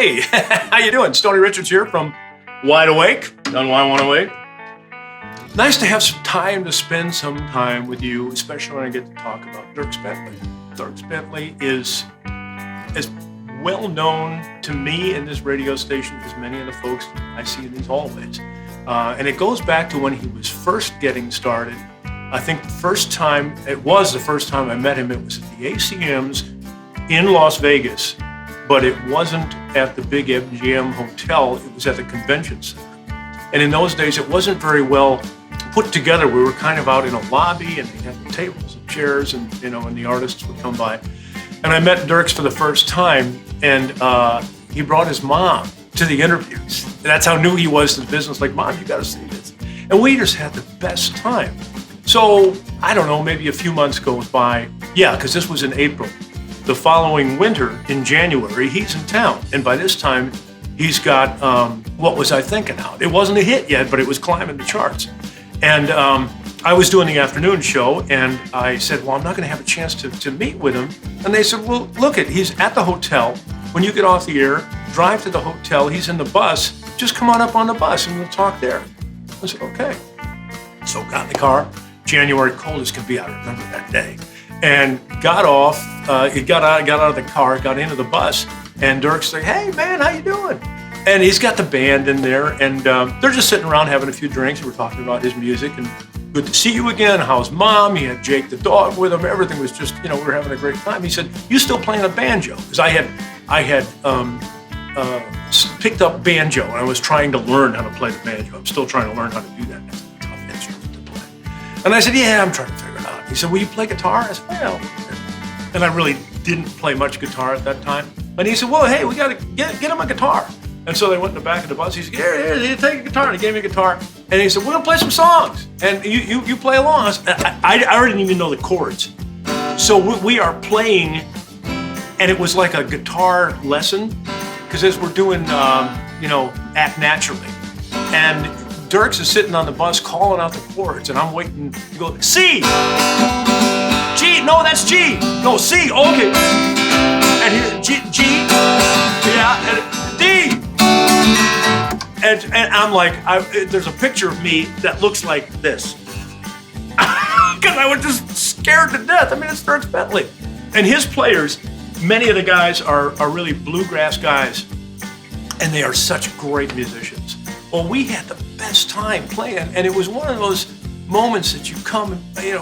Hey, how you doing? Stoney Richards here from Wide Awake, done why I want to wait. Nice to have some time to spend some time with you, especially when I get to talk about Dierks Bentley. Dierks Bentley is as well known to me in this radio station as many of the folks I see in these hallways. And it goes back to when he was first getting started. I think the first time I met him, it was at the ACMs in Las Vegas, but it wasn't at the big MGM hotel, it was at the convention center. And in those days, it wasn't very well put together. We were kind of out in a lobby and they had the tables and chairs and the artists would come by. And I met Dierks for the first time and he brought his mom to the interviews. That's how new he was to the business. Like, Mom, you gotta see this. And we just had the best time. So, I don't know, maybe a few months goes by. Yeah, because this was in April. The following winter, in January, he's in town. And by this time, he's got What Was I Thinking Out? It wasn't a hit yet, but it was climbing the charts. And I was doing the afternoon show, and I said, well, I'm not going to have a chance to meet with him. And they said, well, look, he's at the hotel. When you get off the air, drive to the hotel. He's in the bus. Just come on up on the bus, and we'll talk there. I said, okay. So got in the car. January, cold as can be. I remember that day. And got off. He got out of the car, got into the bus, and Dierks said, hey, man, how you doing? And he's got the band in there, and they're just sitting around having a few drinks. We're talking about his music, and good to see you again. How's Mom? He had Jake the dog with him. Everything was just, we were having a great time. He said, you still playing a banjo? Because I had picked up banjo, and I was trying to learn how to play the banjo. I'm still trying to learn how to do that. It's a tough instrument to play. And I said, yeah, I'm trying to figure it out. He said, will you play guitar? I said, well. And I really didn't play much guitar at that time. And he said, well, hey, we got to get him a guitar. And so they went in the back of the bus. He said, here, take a guitar. And he gave me a guitar. And he said, we're going to play some songs. And you play along. I didn't even know the chords. So we are playing, and it was like a guitar lesson. Because as we're doing, Act Naturally. And Dierks is sitting on the bus calling out the chords. And I'm waiting to go, C. G, no, that's G. No, C, okay. And here, G, yeah, and D. And I'm like, there's a picture of me that looks like this. Because I was just scared to death. I mean, it's Dierks Bentley. And his players, many of the guys are really bluegrass guys. And they are such great musicians. Well, we had the best time playing. And it was one of those moments that you come,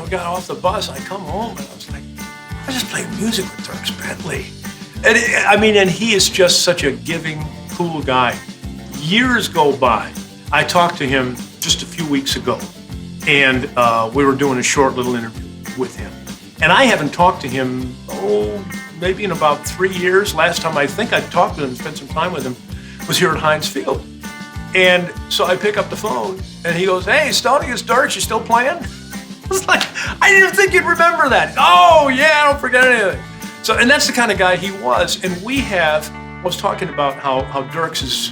got off the bus, I come home, and I was like, I just played music with Dierks Bentley. And he is just such a giving, cool guy. Years go by. I talked to him just a few weeks ago, and we were doing a short little interview with him. And I haven't talked to him, maybe in about 3 years. Last time I think I talked to him, spent some time with him, was here at Heinz Field. And so I pick up the phone, and he goes, hey, Stoney, it's Dierks, you still playing? I was like, I didn't even think you'd remember that. Oh, yeah, I don't forget anything. So, and that's the kind of guy he was. And I was talking about how Dierks is,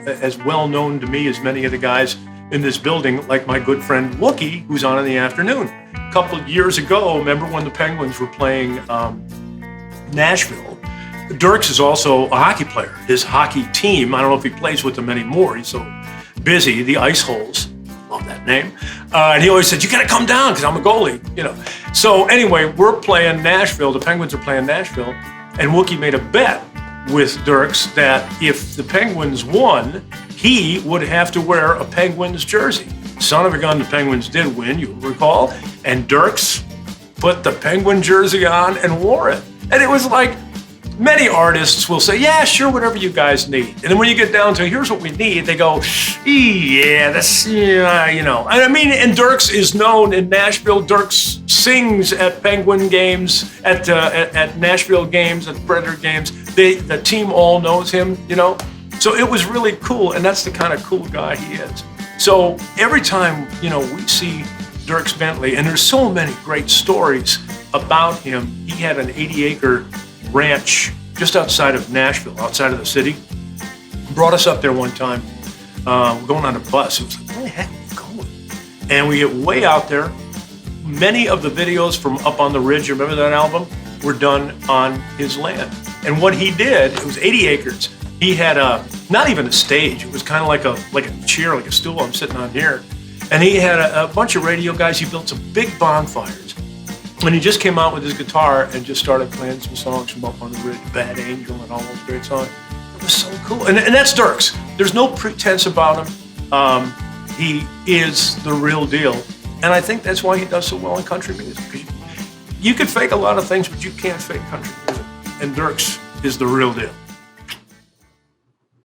as well known to me as many of the guys in this building, like my good friend Wookie, who's on in the afternoon. A couple of years ago, remember when the Penguins were playing Nashville? Dierks is also a hockey player. His hockey team, I don't know if he plays with them anymore. He's so busy, the Ice Holes. Love that name. And he always said, you gotta come down because I'm a goalie, So anyway, we're playing Nashville. The Penguins are playing Nashville. And Wookie made a bet with Dierks that if the Penguins won, he would have to wear a Penguins jersey. Son of a gun, the Penguins did win, you'll recall. And Dierks put the Penguin jersey on and wore it. And it was like, many artists will say, yeah, sure, whatever you guys need. And then when you get down to, here's what we need, they go, yeah, that's, And Dierks is known in Nashville. Dierks sings at Penguin games, at Nashville games, at Predator games. The team all knows him, So it was really cool, and that's the kind of cool guy he is. So every time, we see Dierks Bentley, and there's so many great stories about him. He had an 80-acre ranch just outside of Nashville, outside of the city. Brought us up there one time. We're going on a bus. It was like, where the heck are we going? And we get way out there. Many of the videos from Up on the Ridge, remember that album, were done on his land. And what he did, it was 80 acres. he had not even a stage. It was kind of like a chair, like a stool I'm sitting on here. And he had a bunch of radio guys. He built some big bonfires. And he just came out with his guitar and just started playing some songs from Up on the Ridge, Bad Angel, and all those great songs. It was so cool. And that's Dierks. There's no pretense about him. He is the real deal. And I think that's why he does so well in country music. You could fake a lot of things, but you can't fake country music. And Dierks is the real deal.